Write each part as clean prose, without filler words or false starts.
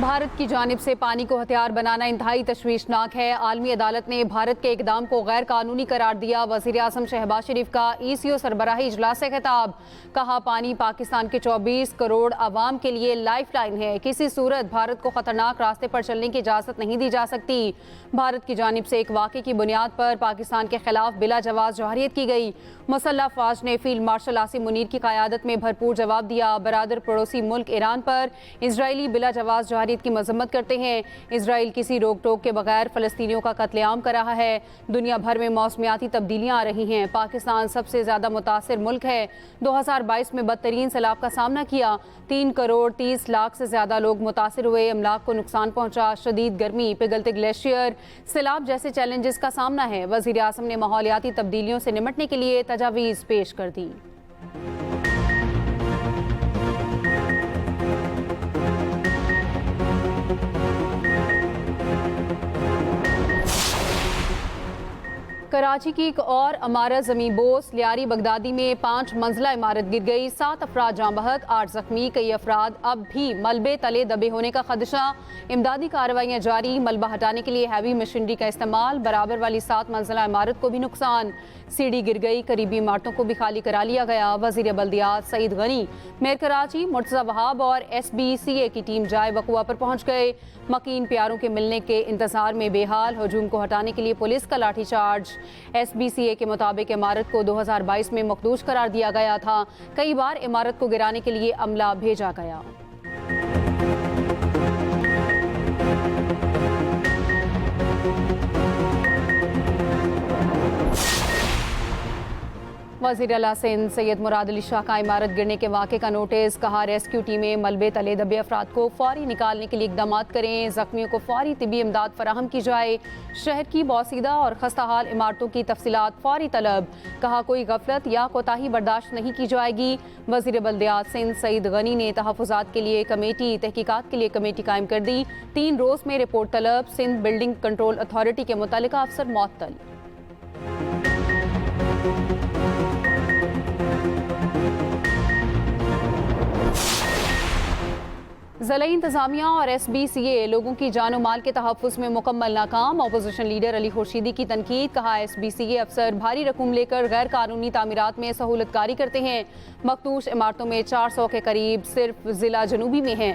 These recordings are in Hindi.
भारत की जानिब से पानी को हथियार बनाना इंतहाई तशवीशनाक है। आलमी अदालत ने भारत के इकदाम को गैर कानूनी करार दिया। वज़ीर आज़म शहबाज शरीफ का ECO सरबराही इजलास से खिताब। कहा, पानी पाकिस्तान के 24 करोड़ आवाम के लिए लाइफ लाइन है। किसी सूरत भारत को खतरनाक रास्ते पर चलने की इजाज़त नहीं दी जा सकती। भारत की जानिब से एक वाक़े की बुनियाद पर पाकिस्तान के खिलाफ बिला जवाब जवाहियत की गई। मुसल्लह अफवाज ने फील्ड मार्शल आसिम मुनीर की क़यादत में भरपूर जवाब दिया। बरादर पड़ोसी मुल्क ईरान पर इजरायली बिला जवाब जवाहियत की मजम्मत करते हैं। इजराइल किसी रोक टोक के बगैर फ़लस्तीनियों का कत्लेआम कर रहा है। दुनिया भर में मौसमियाती तब्दीलियाँ आ रही हैं। पाकिस्तान सबसे ज़्यादा मुतासिर मुल्क है। 2022 में बदतरीन सैलाब का सामना किया। 3 करोड़ 30 लाख से ज़्यादा लोग मुतासिर हुए। अमलाक को नुकसान पहुँचा। शदीद गर्मी, पिघलते ग्लेशियर, सैलाब जैसे चैलेंजेस का सामना है। वज़ीर आज़म ने माहौलियाती तब्दीलियों से निमटने के लिए तजावीज़ पेश कर दी। कराची की एक और इमारत ज़मीन बोस लियारी बगदादी में 5 मंजिला इमारत गिर गई। 7 अफराद जाँ बहक, 8 जख्मी। कई अफराद अब भी मलबे तले दबे होने का खदशा। इमदादी कार्रवाइयाँ जारी। मलबा हटाने के लिए हैवी मशीनरी का इस्तेमाल। बराबर वाली 7 मंजिला इमारत को भी नुकसान। सीढ़ी गिर गई। करीबी इमारतों को भी खाली करा लिया गया। वज़ीर बल्दियात सईद गनी, मेयर कराची मुर्तज़ा वहाब और SBCA की टीम जाए वक़ुआ पर पहुँच गए। मकीन प्यारों के मिलने के इंतज़ार में बेहाल। हजूम को हटाने के लिए पुलिस का लाठीचार्ज। SBCA के मुताबिक इमारत को 2022 में मखदूश करार दिया गया था। कई बार इमारत को गिराने के लिए अमला भेजा गया। वज़ीर आला सिंध सैयद मुराद अली शाह का इमारत गिरने के वाक़े का नोटिस। कहा, रेस्क्यू टीमें मलबे तले दबे अफराद को फौरी निकालने के लिए इक़दाम करें। ज़ख्मियों को फौरी तिबी इमदाद फराहम की जाए। शहर की बौसीदा और खस्ताहाल इमारतों की तफसीलात फौरी तलब। कहा, कोई गफलत या कोताही बर्दाश्त नहीं की जाएगी। वज़ीर बल्दियात सिंध सईद गनी ने तहफ़्फ़ुज़ात के लिए कमेटी, तहकीकात के लिए कमेटी कायम कर दी। 3 रोज़ में रिपोर्ट तलब। सिंध बिल्डिंग कंट्रोल अथॉरिटी के मुतल्लिका अफसर मुअत्तल। ज़िला इंतज़ामिया और SBCA लोगों की जानो माल के तहफ़्फ़ुज़ में मुकम्मल नाकाम। अपोजिशन लीडर अली खुर्शीदी की तनकीद। कहा, SBCA अफसर भारी रकूम लेकर गैर कानूनी तामीरात में सहूलतकारी करते हैं। मखदूश इमारतों में 400 के करीब सिर्फ ज़िला जनूबी में हैं।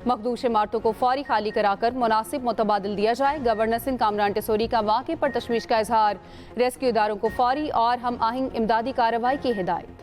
मखदूश इमारतों को फौरी खाली कराकर मुनासिब मुतबादिल दिया जाए। गवर्नर सिंध कामरान टेसोरी का वाक़े पर तशवीश का इजहार। रेस्क्यू इदारों को फौरी और हम आहंग इमदादी कार्रवाई की हिदायत।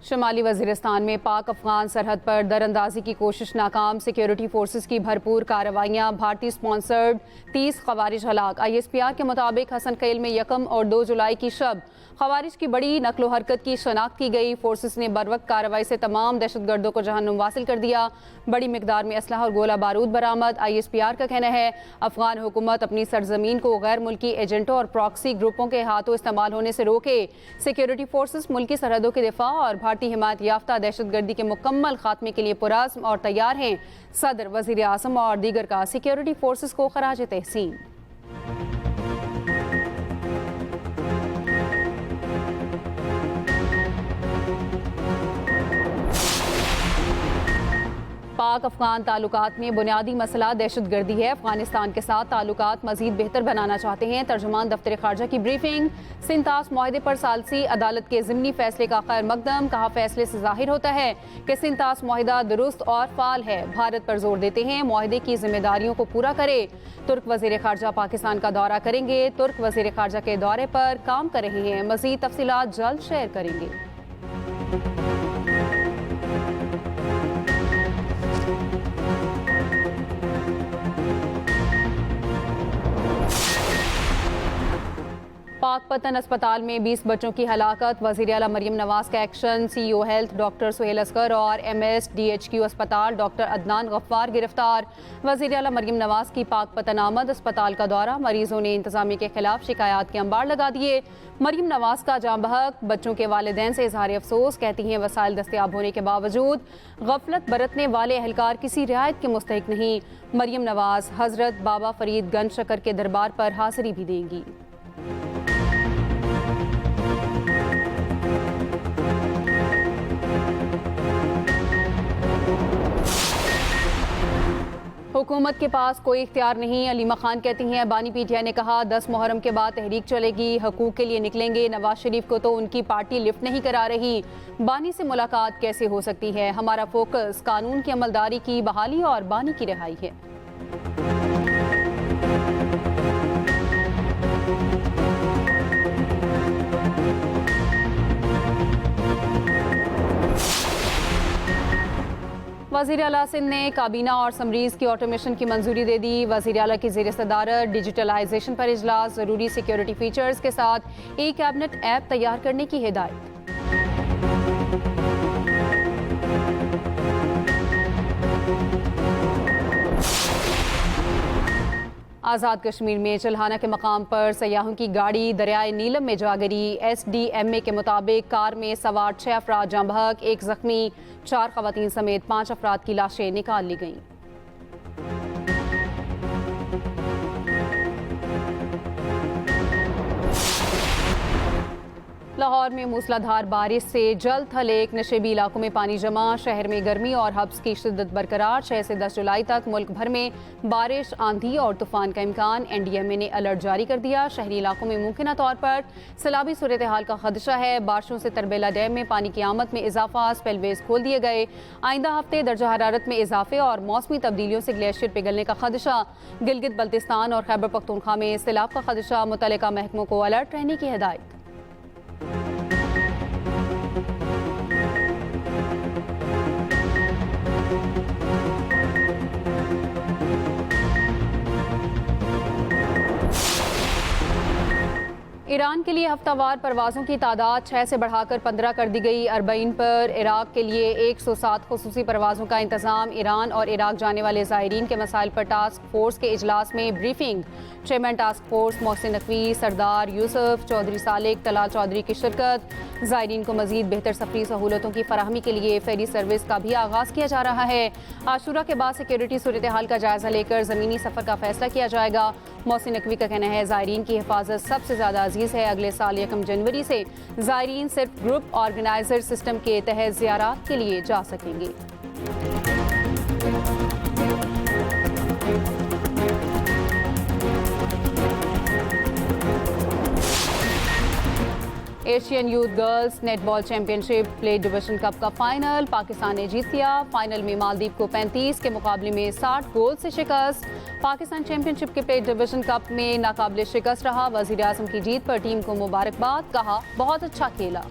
शुमाली वज़ीरिस्तान में पाक अफगान सरहद पर दरअंदाजी की कोशिश नाकाम। सिक्योरिटी फोर्सेस की भरपूर कार्रवाइयाँ। भारतीय स्पॉन्सर्ड 30 खवारिज हलाक। ISPR के मुताबिक हसन कैल में 1 और 2 जुलाई की शब खवारिज की बड़ी नकलो हरकत की शनाख्त की गई। फोर्सेस ने बरवक्त कार्रवाई से तमाम दहशतगर्दों को जहन्नुम वासिल कर दिया। बड़ी मिकदार में असलहा और गोला बारूद बरामद। ISPR का कहना है, अफगान हुकूमत अपनी सरजमीन को गैर मुल्की एजेंटों और प्रॉक्सी ग्रुपों के हाथों इस्तेमाल होने से रोके। सिक्योरिटी फोर्सेस मुल्की सरहदों के दिफा और भारतीय हिमायत याफ्ता दहशतगर्दी के मुकम्मल खात्मे के लिए पुरअज़्म और तैयार हैं। सदर, वज़ीर आज़म और दीगर का सिक्योरिटी फोर्सेस को खराज तहसीन। पाक अफगान ताल्लुकात में बुनियादी मसला दहशतगर्दी है। अफगानिस्तान के साथ ताल्लुकात मजीद बेहतर बनाना चाहते हैं। तर्जुमान दफ्तर खारजा की ब्रीफिंग। सिंतास माहदे पर सालसी अदालत के ज़िमनी फैसले का खैर मकदम। कहा, फैसले से जाहिर होता है कि सिंतास माहिदा दुरुस्त और फाल है। भारत पर जोर देते हैं माहदे की जिम्मेदारियों को पूरा करे। तुर्क वज़ीर खारजा पाकिस्तान का दौरा करेंगे। तुर्क वज़ीर खारजा के दौरे पर काम कर रहे हैं। मजीद तफसीलात जल्द शेयर करेंगे। पाक पाकपतन अस्पताल में 20 बच्चों की हलाकत। वज़ीर आला मरियम नवाज का action. CEO health doctor Suhail Asghar और MSDHQ अस्पताल डॉक्टर अदनान गफ्फार गिरफ्तार। वज़ीर आला मरियम नवाज की पाकपतन आमद, अस्पताल का दौरा, मरीजों ने इंतजामिया के खिलाफ शिकायत के अंबार लगा दिए। मरियम नवाज का जाँ बहक, बच्चों के वालिदैन से इजहार अफसोस। कहती हैं वसाइल दस्तयाब होने के बावजूद गफलत बरतने वाले एहलकार किसी रियायत के मुस्तहिक नहीं। मरियम नवाज हजरत बाबा फरीद गंज शकर के दरबार पर हाजिरी भी देंगी। हुकूमत के पास कोई इख्तियार नहीं। अलीमा खान कहती हैं बानी PTI ने कहा 10 मुहर्रम के बाद तहरीक चलेगी, हकूक के लिए निकलेंगे। नवाज शरीफ को तो उनकी पार्टी लिफ्ट नहीं करा रही। बानी से मुलाकात कैसे हो सकती है? हमारा फोकस कानून की अमलदारी की बहाली और बानी की रिहाई है। वज़ीर आला सिंध ने काबीना और समरीज की ऑटोमेशन की मंजूरी दे दी। वज़ीर आला की ज़ेर सदारत डिजिटलाइजेशन पर इजलास, ज़रूरी सिक्योरिटी फीचर्स के साथ ई कैबिनेट ऐप तैयार करने की हिदायत। आज़ाद कश्मीर में चल्हाना के मकाम पर सयाहों की गाड़ी दरियाए नीलम में जा गिरी। SDMA के मुताबिक कार में सवार 6 अफराद जाँ बहक, 1 जख्मी, 4 खवातीन समेत 5 अफराद की लाशें निकाल ली गईं। लाहौर में मूसलाधार बारिश से जल थल एक नशेबी इलाकों में पानी जमा। शहर में गर्मी और हब्स की शिद्दत बरकरार। 6 से 10 जुलाई तक मुल्क भर में बारिश, आंधी और तूफान का इम्कान। NDMA ने अलर्ट जारी कर दिया। शहरी इलाकों में मुमकिन तौर पर सैलाबी सूरत हाल का खदशा है। बारिशों से तरबेला डैम में पानी की आमद में इजाफा, स्पेलवेज खोल दिए गए। आइंदा हफ्ते दर्जा हरारत में इजाफे और मौसमी तब्दीलियों से ग्लेशियर पिघलने का खदशा। गिलगित बल्तिस्तान और खैबर पख्तूनख्वा में सैलाब का खदशा। मुतल्लिका महकमों को अलर्ट रहने की हिदायत। ईरान के लिए हफ्तावार परवाज़ों की तादाद 6 से बढ़ाकर 15 कर दी गई। अरबईन पर इराक के लिए 107 खुसूसी परवाज़ों का इंतज़ाम। ईरान और इराक जाने वाले ज़ायरीन के मसाइल पर टास्क फोर्स के इजलास में briefing. Chairman task force Mohsin Naqvi, Sardar Yousuf, Chaudhry Salik, Talal Chaudhry की शिरकत। ज़ायरीन को मज़ीद बेहतर सफरी सहूलतों की फराहमी के लिए फेरी सर्विस का भी आगाज़ किया जा रहा है। आशूरा के बाद सिक्योरिटी सूरत हाल का जायज़ा लेकर ज़मीनी सफ़र का फैसला किया जाएगा। मोहसिन नकवी का कहना है ज़ायरीन की हिफाजत सबसे ज़्यादा अजीज़ है। अगले साल 1 जनवरी से ज़ायरीन सिर्फ ग्रुप ऑर्गेनाइजर सिस्टम के तहत ज़ियारात के लिए जा सकेंगे। Asian youth girls netball championship play division cup का फाइनल पाकिस्तान ने जीत लिया। फाइनल में मालदीव को 35 के मुकाबले में 60 गोल से शिकस्त। पाकिस्तान चैंपियनशिप के प्ले डिवीजन कप में नाकाबिले शिकस्त रहा। वज़ीर आज़म की जीत पर टीम को मुबारकबाद, कहा बहुत अच्छा खेला।